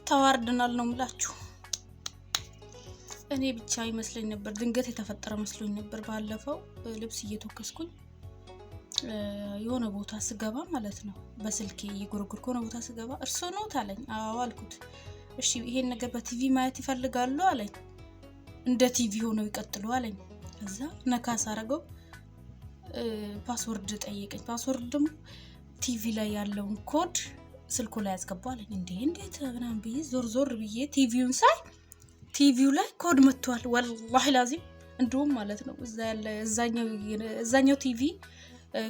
ተዋርደናል ነው ምላችሁ እኔ ብቻ ይመስለኝ ነበር ድንገት የተፈጠረ መስሎኝ ነበር ባለፈው ልብስ እየተወከስኩኝ የሆነ ቦታ ስገባ ማለት ነው በስልኬ ይጉርጉርኩ ነው ቦታ ስገባ እርሶ ነው ታለኝ አዎ አልኩት እሺ ይሄን ነገር በቲቪ ማየት ይፈልጋሉ አለኝ እንደ ቲቪ ሆኖ ይቀጥሉ አለኝ ከዛ ነካስ አረገው ፓስወርድ ጠየቀኝ ፓስወርድ ደግሞ ቲቪ ላይ ያለውን ኮድ ስልኩ ላይ ያስገባው አለኝ እንዴት ምናምን ብዬ ዞር ብዬ ቲቪውን ሳይ ቲቪው ላይ ኮድ መጥቷል ወላሂ ላዚም እንደውም ማለት ነው እዛ ያለ እዛኛው ቲቪ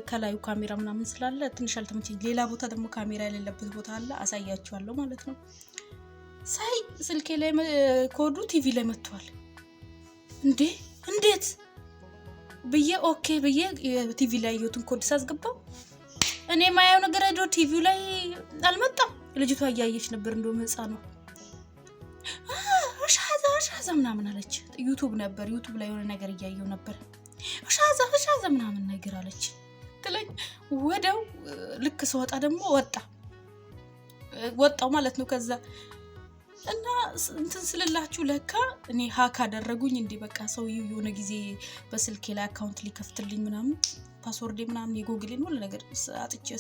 ከላዩ ካሜራ ምናምን ስላለ ትንሽ አልተመቸኝ ሌላ ቦታ ደግሞ ካሜራ የሌለበት ቦታ አለ አሳያችኋለሁ ማለት ነው ሳይ ስልኬ ላይ ኮዱ ቲቪ ላይ መጥቷል እንዴት ብዬ ኦኬ ብዬ ቲቪ ላይ ያዩትን ኮድ ሳስገባው እኔ ማያው ነገር አይዶ ቲቪው ላይ አልመጣም ልጅቷ ያያየች ነበር እንደውም ህፃን ነው ሻዛ ምናምን አለች ዩቲዩብ ላይ የሆነ ነገር ያያየው ነበር ሻዛ ምናምን ነገር አለች ትለኝ ወደው ልክ ሰወጣ ደግሞ ወጣው ማለት ነው ከዛ እና እንትን ስለላችሁ ለካ እኔ ሃክ አደረጉኝ እንዴ በቃ ሰው የሆነ ጊዜ በስልኬ ላይ አካውንት ሊከፍትልኝ ምናምን ፓስወርድ ምናምን የጎግልን ሁሉ ነገር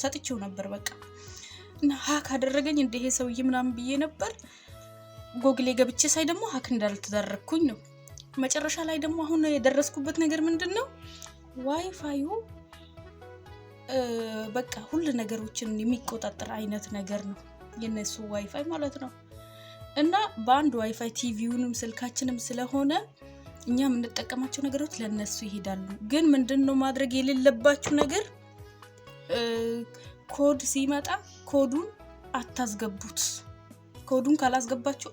ሰጥቼው ነበር በቃ እና ሃክ አደረገኝ እንዴ ይሄ ሰውዬ ምናምን ብዬ ነበር ጎግል ገብቼ ሳይ ደግሞ ሃክ እንዳልተደረኩኝ ነው መጨረሻ ላይ ደግሞ አሁን የደረስኩበት ነገር ምንድነው ዋይፋዩ በቃ ሁሉ ነገሮችን የሚቆጣጠር አይነት ነገር ነው የነሱ ዋይፋይ ማለት ነው እና በአንድ ዋይፋይ ቲቪውንም ስልካችንም ስለሆነ እኛ የምንጠቀማቸው ነገሮች ለነሱ ይሄዳሉ ግን ምንድነው ማድረግ የሌለባችሁ ነገር ኮድ ሲመጣ ኮዱን አታስገቡት ኮዱን ካላስገባችሁ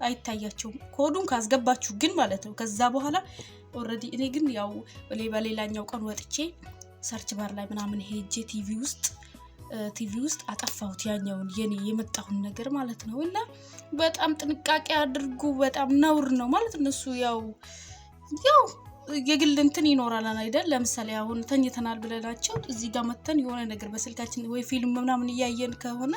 አይታያችሁም ኮዱን ካስገባችሁ ግን ማለት ነው ከዛ በኋላ ኦሬዲ እኔ ግን ያው በሌላኛው ቀን ወጥቼ ሰርች ባር ላይ ምናምን ሄጄ ቲቪ ውስጥ አጠፋሁት ያኛውን የኔ የመጣውን ነገር ማለት ነው እና በጣም ጥንቃቄ አድርጉ በጣም ነውር ነው ማለት እነሱ ያው የግል እንትን ይኖራል አይደል ለምሳሌ አሁን ተኝተናል ብለናቸው እዚህ ጋር መተን የሆነ ነገር በስልካችን ወይ ፊልም ምናምን ያያየን ከሆነ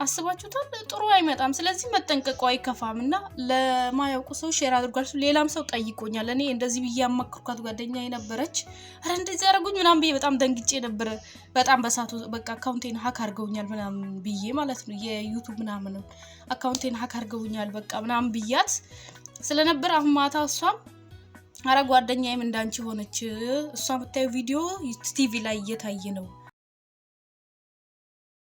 አስባችሁታል ጥሩ አይመጣም ስለዚህ መጠንቀቁ አይከፋምና ለማያውቁ ሰው ሼር አድርጓል ሌላም ሰው ጠይቆኛል እኔ እንደዚህ በያማክርኳት ጓደኛዬ ነበረች አረ እንደዚህ ያረጉኝ ምናምን ብዬ በጣም ደንግጬ ነበር በጣም በሳቱ በቃ አካውንቴን ሃክ አድርገውኛል ምናምን ብዬ ማለት ነው የዩቲዩብ ምናምን አካውንቴን ሃክ አድርገውኛል በቃ ምናምን ብያት ስለነበር አሁን ማታ እሷም አረ ጓደኛዬም እንዳንቺ ሆነች እሷ የምታየው ቪዲዮ ቲቪ ላይ እየታየ ነው